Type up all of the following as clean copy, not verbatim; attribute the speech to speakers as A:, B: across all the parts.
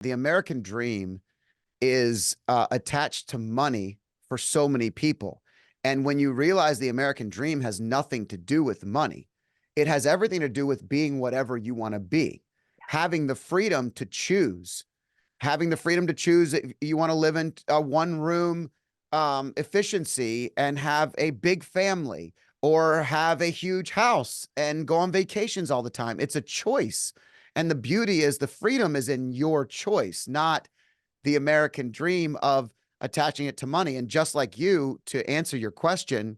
A: the American dream is attached to money for so many people. And when you realize the American dream has nothing to do with money, it has everything to do with being whatever you want to be, having the freedom to choose, having the freedom to choose if you want to live in a one room efficiency and have a big family, or have a huge house and go on vacations all the time. It's a choice. And the beauty is the freedom is in your choice, not the American dream of attaching it to money. And just like you, to answer your question,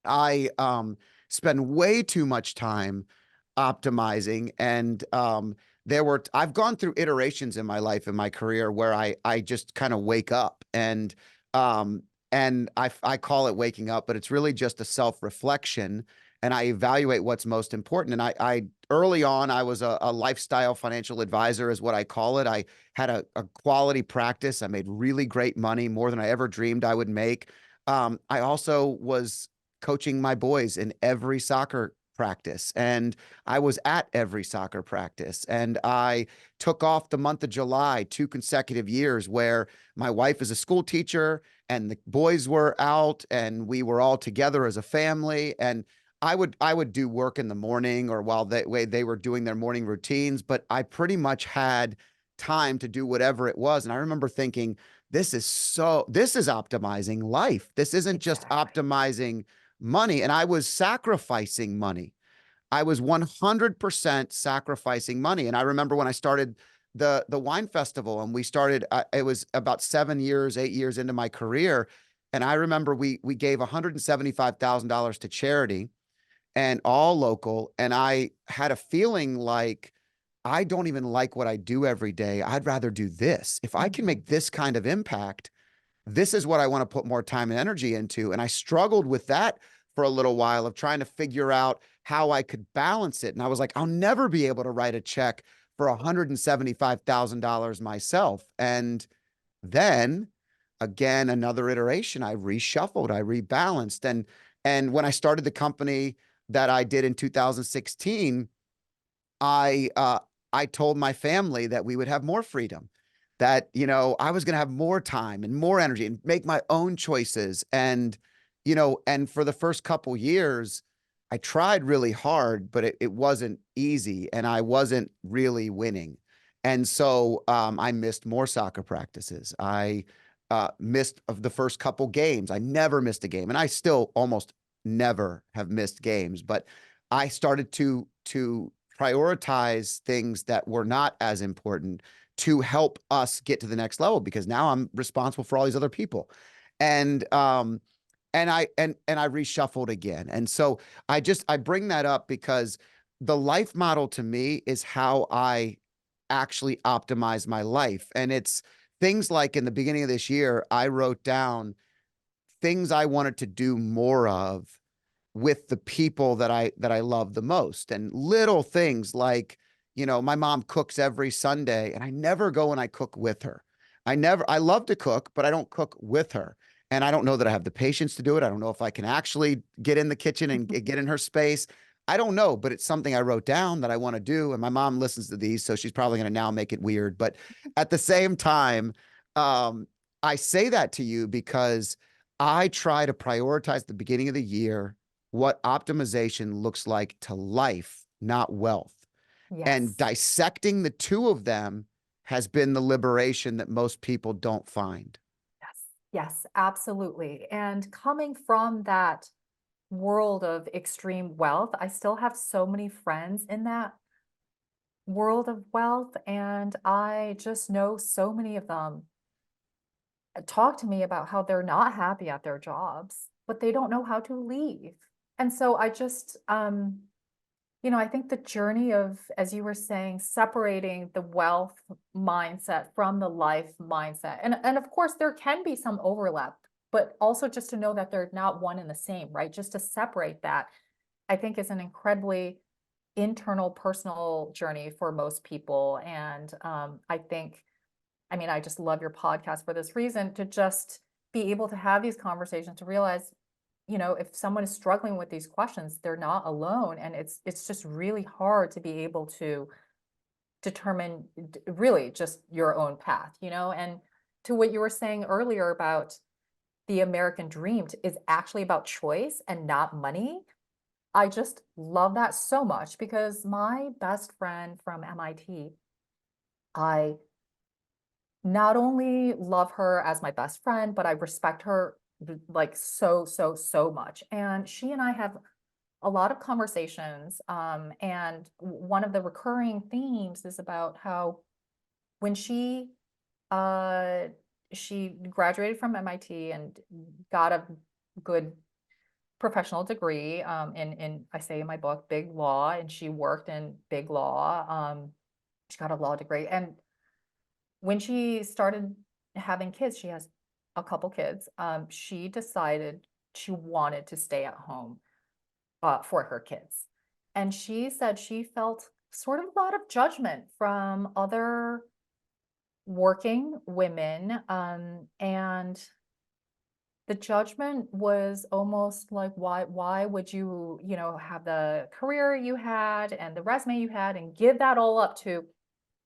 A: I spend way too much time optimizing. And I've gone through iterations in my life, in my career, where I just kind of wake up um, and I call it waking up, but it's really just a self-reflection, and I evaluate what's most important. And I early on, I was a lifestyle financial advisor, is what I call it. I had a quality practice. I made really great money, more than I ever dreamed I would make. I also was coaching my boys in every soccer practice, and I was at every soccer practice, and I took off the month of July 2 consecutive years where my wife is a school teacher and the boys were out and we were all together as a family. And I would do work in the morning, or while they were doing their morning routines, but I pretty much had time to do whatever it was. And I remember thinking, this is optimizing life. This isn't just
B: Exactly.
A: optimizing money. And I was sacrificing money. I was 100% sacrificing money. And I remember when I started the wine festival, and we started, it was about 7 years, 8 years into my career. And I remember we gave $175,000 to charity, and all local. And I had a feeling like, I don't even like what I do every day. I'd rather do this. If I can
B: Mhm.
A: make this kind of impact, this is what I want to put more time and energy into. And I struggled with that for a little while, of trying to figure out how I could balance it. And I was like, I'll never be able to write a check for $175,000 myself. And then again, another iteration, I reshuffled, I rebalanced. And when I started the company that I did in 2016, I uh, I told my family that we would have more freedom, that I was going to have more time and more energy and make my own choices. And for the first couple years, I tried really hard, but it wasn't easy, and I wasn't really winning. And so I missed more soccer practices. I missed of the first couple games. I never missed a game, and I still almost never have missed games. But I started to prioritize things that were not as important to help us get to the next level, because now I'm responsible for all these other people. And I reshuffled again. And so I bring that up because the life model to me is how I actually optimize my life. And it's things like, in the beginning of this year, I wrote down things I wanted to do more of with the people that I love the most. And little things like, my mom cooks every Sunday, and I never go and I cook with her. I love to cook, but I don't cook with her. And I don't know that I have the patience to do it. I don't know if I can actually get in the kitchen and get in her space. I don't know, but it's something I wrote down that I want to do. And my mom listens to these, so she's probably going to now make it weird. But at the same time, um, I say that to you because I try to prioritize the beginning of the year what optimization looks like to life, not wealth. And
B: Yes.
A: dissecting the two of them has been the liberation that most people don't find.
B: Yes. Yes, absolutely. And coming from that world of extreme wealth, I still have so many friends in that world of wealth. And I just know so many of them talk to me about how they're not happy at their jobs, but they don't know how to leave. And so I just, I think the journey of, as you were saying, separating the wealth mindset from the life mindset. And of course there can be some overlap, but also just to know that they're not one and the same, right? Just to separate that, I think is an incredibly internal personal journey for most people. And I think, I mean, I just love your podcast for this reason, to just be able to have these conversations, to realize, if someone is struggling with these questions, they're not alone. And it's just really hard to be able to determine really just your own path, you know? And to what you were saying earlier about the American dream is actually about choice and not money. I just love that so much because my best friend from MIT, I not only love her as my best friend, but I respect her like so, so, so much. And she and I have a lot of conversations. And one of the recurring themes is about how when uh, she graduated from MIT and got a good professional degree in I say in my book, big law, and she worked in big law. She got a law degree. And when she started having kids, she has a couple kids. She decided she wanted to stay at home for her kids. And she said she felt sort of a lot of judgment from other working women. And the judgment was almost like, why would you, you know, have the career you had and the resume you had and give that all up to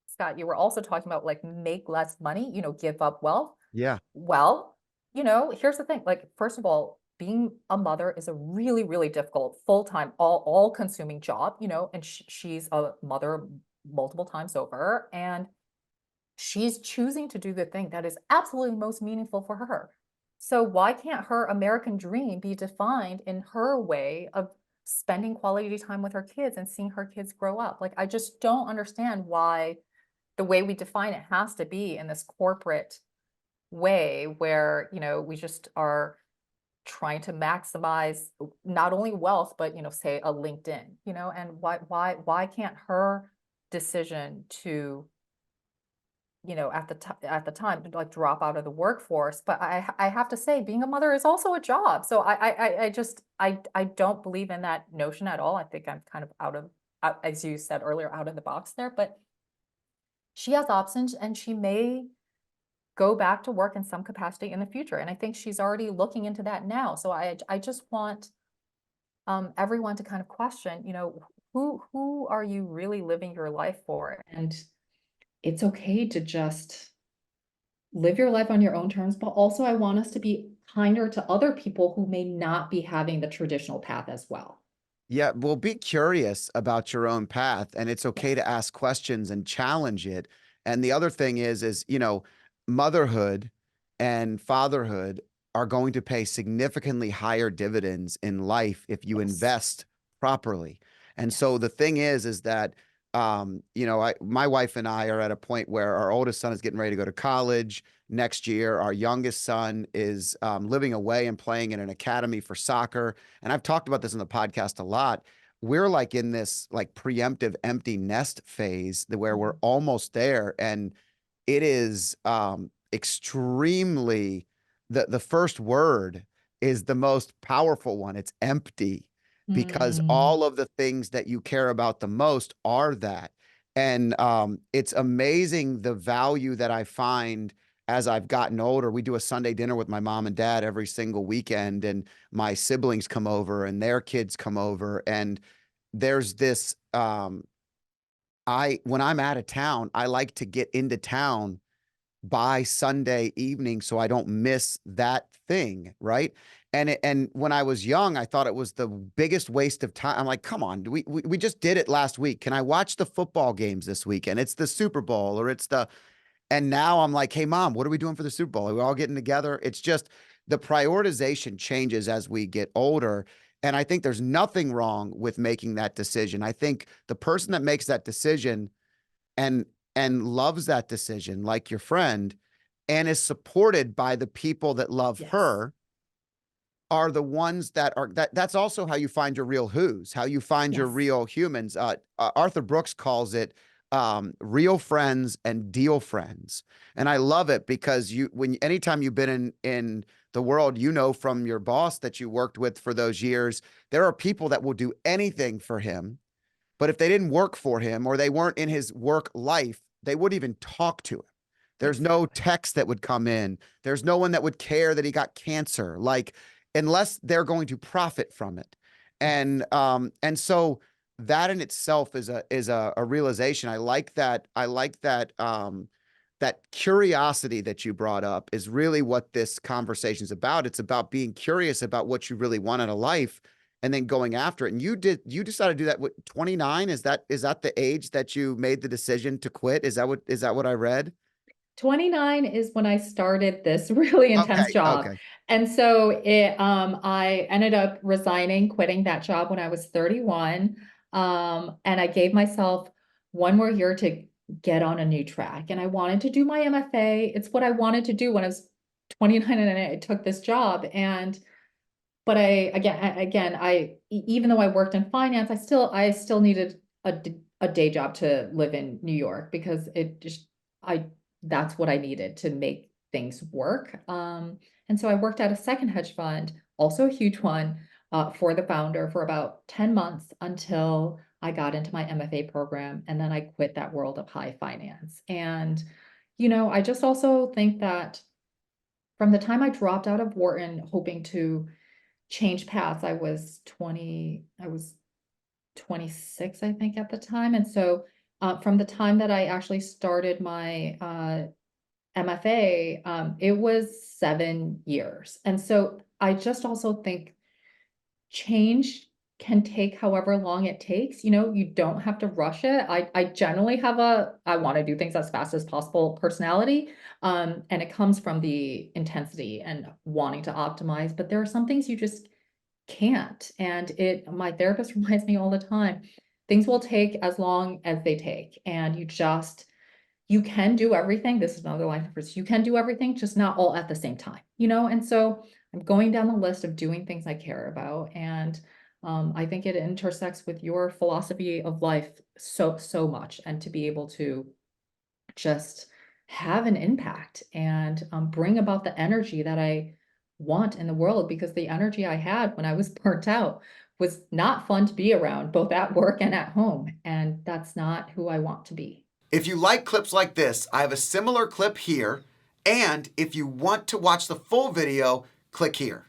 B: Scott, you were also talking about like make less money, you know, give up wealth.
A: Yeah.
B: Well, you know, here's the thing. Like, first of all, being a mother is a really, really difficult, full-time, all consuming job, you know, and she's a mother multiple times over, and she's choosing to do the thing that is absolutely most meaningful for her. So why can't her American dream be defined in her way of spending quality time with her kids and seeing her kids grow up? Like, I just don't understand why the way we define it has to be in this corporate way where, you know, we just are trying to maximize not only wealth, but, you know, say a LinkedIn, you know, and why can't her decision to, you know, at the time to like drop out of the workforce. But I have to say, being a mother is also a job. So I just I don't believe in that notion at all. I think I'm kind of as you said earlier, out of the box there. But she has options and she may go back to work in some capacity in the future. And I think she's already looking into that now. So I just want everyone to kind of question, you know, who are you really living your life for? And it's okay to just live your life on your own terms, but also I want us to be kinder to other people who may not be having the traditional path as well.
A: Yeah, well, be curious about your own path, and it's okay
B: Yes.
A: to ask questions and challenge it. And the other thing is, you know, motherhood and fatherhood are going to pay significantly higher dividends in life if you
B: Yes.
A: invest properly. And so
B: Yes.
A: the thing is that, you know, my wife and I are at a point where our oldest son is getting ready to go to college next year. Our youngest son is living away and playing in an academy for soccer, and I've talked about this in the podcast a lot. We're like in this like preemptive empty nest phase where we're
B: Mhm.
A: almost there. And it is extremely the first word is the most powerful one. It's empty because
B: Mm.
A: all of the things that you care about the most are that. And it's amazing the value that I find as I've gotten older. We do a Sunday dinner with my mom and dad every single weekend, and my siblings come over and their kids come over. And there's this, when I'm out of town, I like to get into town by Sunday evening so I don't miss that thing, right? And when I was young, I thought it was the biggest waste of time. I'm like, come on, we just did it last week. Can I watch the football games this weekend? It's the Super Bowl or it's the and now I'm like, hey, mom, what are we doing for the Super Bowl? Are we all getting together? It's just the prioritization changes as we get older. And I think there's nothing wrong with making that decision. I think the person that makes that decision and loves that decision, like your friend, and is supported by the people that love
B: Yes.
A: her are the ones that are that's also how you find your real who's, how you find your
B: Yes.
A: real humans. Arthur Brooks calls it real friends and deal friends. And I love it because anytime you've been in the world, you know, from your boss that you worked with for those years, there are people that will do anything for him. But if they didn't work for him or they weren't in his work life, they wouldn't even talk to him. There's no
B: Exactly.
A: text that would come in. There's no one that would care that he got cancer, like unless they're going to profit from it.
B: Yes.
A: And so that in itself is a realization. I like that. I like that. That curiosity that you brought up is really what this conversation is about. It's about being curious about what you really want in a life and then going after it. And you decided to do that with 29. Is that the age that you made the decision to quit? Is that what I read?
B: 29 is when I started this really intense
A: Okay.
B: job.
A: Okay.
B: And so I ended up resigning, quitting that job when I was 31. And I gave myself one more year to get on a new track. And I wanted to do my MFA. It's what I wanted to do when I was 29 and I took this job. But even though I worked in finance, I still needed a day job to live in New York because I that's what I needed to make things work. And so I worked at a second hedge fund, also a huge one, for the founder for about 10 months until I got into my MFA program, and then I quit that world of high finance. And I just also think that from the time I dropped out of Wharton, hoping to change paths. I was 26, I think, at the time. And so from the time that I actually started my MFA, it was 7 years. And so I just also think change can take however long it takes. You don't have to rush it. I generally have I want to do things as fast as possible personality. And it comes from the intensity and wanting to optimize. But there are some things you just can't. And my therapist reminds me all the time, things will take as long as they take. And you can do everything. This is another line of phrase. You can do everything, just not all at the same time. And so I'm going down the list of doing things I care about. And I think it intersects with your philosophy of life so much. And to be able to just have an impact and bring about the energy that I want in the world, because the energy I had when I was burnt out was not fun to be around, both at work and at home. And that's not who I want to be.
A: If you like clips like this, I have a similar clip here. And if you want to watch the full video, click here.